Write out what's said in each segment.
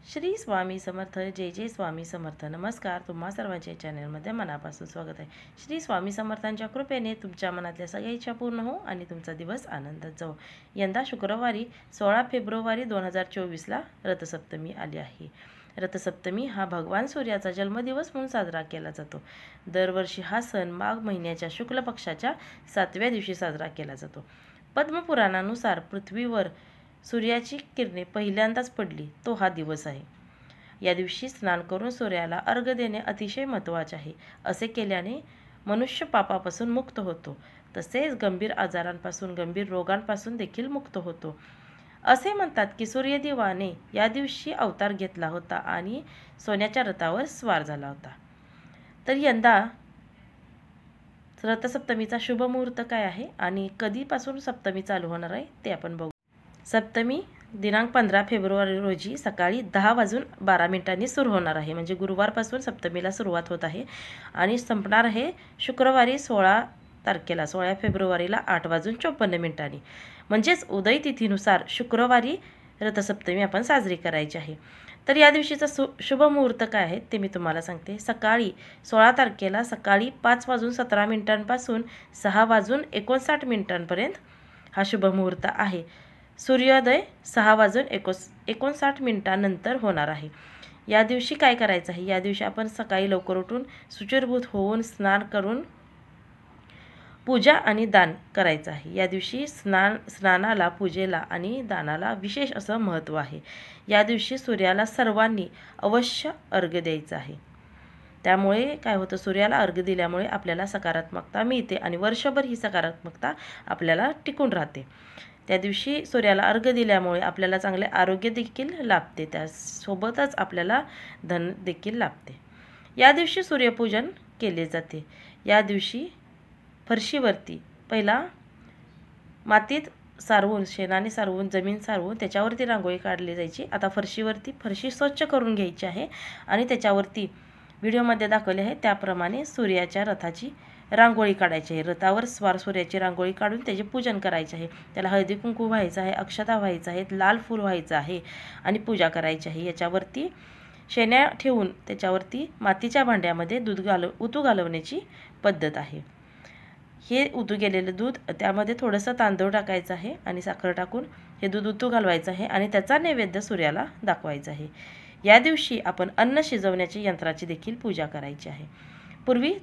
श्री स्वामी समर्थ. जय जय स्वामी समर्थ. नमस्कार. तुम्हा सर्वांच्या चॅनलमध्ये मनापासून स्वागत आहे. श्री स्वामी समर्थांच्या कृपेने तुमच्या मनातल्या सगळ्या इच्छा पूर्ण हो आणि तुमचा दिवस आनंदात जाओ. यंदा शुक्रवारी 16 फेब्रुवारी 2024ला रथसप्तमी आली आहे. रथसप्तमी हा भगवान सूर्याचा जन्मदिवस म्हणून साजरा केला जातो. दरवर्षी हा सण माघ महिन्याच्या शुक्ल पक्षाच्या 7व्या दिवशी साजरा केला जातो. पद्मपुराणानुसार पृथ्वीवर सूर्याची किरणे पहिल्यांदाच पडली तो हा दिवस आहे. या दिवशी स्नान करून सूर्याला अर्घ्य देणे अतिशय महत्त्वाचे आहे. असे केल्याने मनुष्य पापापासून मुक्त होतो, तसेच गंभीर आजारांपासून, गंभीर रोगांपासून देखील मुक्त होतो. असे म्हणतात की सूर्यदेवाने या दिवशी अवतार घेतला होता आणि सोन्याच्या रथावर स्वार झाला होता. तर यंदा रथसप्तमीचा शुभ मुहूर्त काय आहे आणि कधीपासून सप्तमी चालू होणार आहे ते आपण बघू. सप्तमी दिनांक 15 फेब्रुवारी रोजी सकाळी 10:12 सुरू होणार आहे. म्हणजे गुरुवारपासून सप्तमीला सुरुवात होत आहे आणि संपणार आहे शुक्रवारी 16 फेब्रुवारीला 8:54. म्हणजेच उदय तिथीनुसार शुक्रवारी रथसप्तमी आपण साजरी करायची आहे. तर या दिवशीचा शुभ मुहूर्त काय आहे ते मी तुम्हाला सांगते. सकाळी 16 तारखेला सकाळी 5:17 पासून 6:59 हा शुभ मुहूर्त आहे. सूर्योदय 6:59 नंतर होणार आहे. या दिवशी काय करायचं आहे? या दिवशी आपण सकाळी लवकर उठून शुचिर्भूत होऊन स्नान करून पूजा आणि दान करायचं आहे. या दिवशी स्नानाला, पूजेला आणि दानाला विशेष असं महत्त्व आहे. या दिवशी सूर्याला सर्वांनी अवश्य अर्घ्य द्यायचं आहे. त्यामुळे काय होतं, सूर्याला अर्घ्य दिल्यामुळे आपल्याला सकारात्मकता मिळते आणि वर्षभर ही सकारात्मकता आपल्याला टिकून राहते. त्या दिवशी सूर्याला अर्घ्य दिल्यामुळे आपल्याला चांगले आरोग्य देखील लाभते, त्यासोबतच आपल्याला धन देखील लाभते. या दिवशी सूर्यपूजन केले जाते. या दिवशी फरशीवरती पहिला मातीत सारवून, शेणाने सारवून, जमीन सारवून त्याच्यावरती रांगोळी काढली जायची. आता फरशी स्वच्छ करून घ्यायची आहे आणि त्याच्यावरती व्हिडिओमध्ये दाखवले आहे त्याप्रमाणे सूर्याच्या रथाची रांगोळी काढायची आहे. रथावर स्वार सूर्याची रांगोळी काढून त्याचे पूजन करायचे आहे. त्याला हळदी कुंकू व्हायचं आहे, अक्षता व्हायचं आहे, लाल फूल व्हायचं आहे आणि पूजा करायची आहे. याच्यावरती शेण्या ठेवून त्याच्यावरती मातीच्या भांड्यामध्ये उतू घालवण्याची पद्धत आहे. हे उतू गेलेलं दूध, त्यामध्ये थोडंसं तांदूळ टाकायचं आहे आणि साखर टाकून हे दूध उतू घालवायचं आहे आणि त्याचा नैवेद्य सूर्याला दाखवायचा आहे. या दिवशी आपण अन्न शिजवण्याच्या यंत्राची देखील पूजा करायची आहे. पूर्वी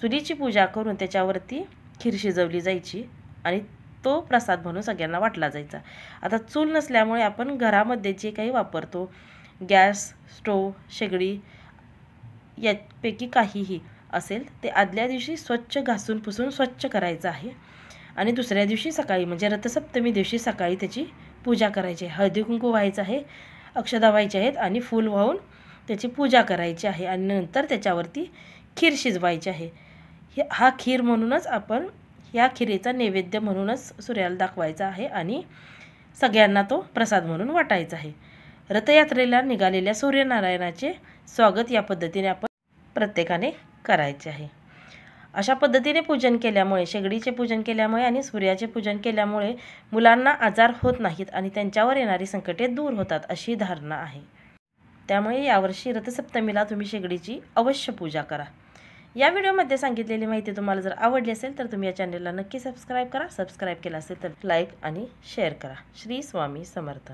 चुलीची पूजा करून त्याच्यावरती खीर शिजवली जायची आणि तो प्रसाद म्हणून सगळ्यांना वाटला जायचा. आता चूल नसल्यामुळे आपण घरामध्ये जे काही वापरतो, गॅस, स्टोव, शेगडी यापैकी काहीही असेल ते आदल्या दिवशी स्वच्छ घासून पुसून स्वच्छ करायचं आहे आणि दुसऱ्या दिवशी सकाळी म्हणजे रथसप्तमी दिवशी सकाळी त्याची पूजा करायची आहे. हळदी कुंकू व्हायचं आहे, अक्षता व्हायच्या आहेत आणि फूल वाहून त्याची पूजा करायची आहे आणि नंतर त्याच्यावरती खीर शिजवायची आहे. हा खीर म्हणूनच आपण ह्या खिरीचा नैवेद्य म्हणूनच सूर्याला दाखवायचा आहे आणि सगळ्यांना तो प्रसाद म्हणून वाटायचा आहे. रथयात्रेला निघालेल्या सूर्यनारायणाचे स्वागत या पद्धतीने आपण प्रत्येकाने करायचे आहे. अशा पद्धतीने पूजन केल्यामुळे, शेगडीचे पूजन केल्यामुळे आणि सूर्याचे पूजन केल्यामुळे मुलांना आजार होत नाहीत आणि त्यांच्यावर येणारी संकटे दूर होतात अशी धारणा आहे. त्यामुळे यावर्षी रथसप्तमीला तुम्ही शेगडीची अवश्य पूजा करा. या व्हिडिओमध्ये सांगितलेली माहिती तुम्हाला जर आवडली असेल तर तुम्ही या चॅनलला नक्की सबस्क्राईब करा. सबस्क्राईब केला असेल तर लाईक आणि शेअर करा. श्री स्वामी समर्थ.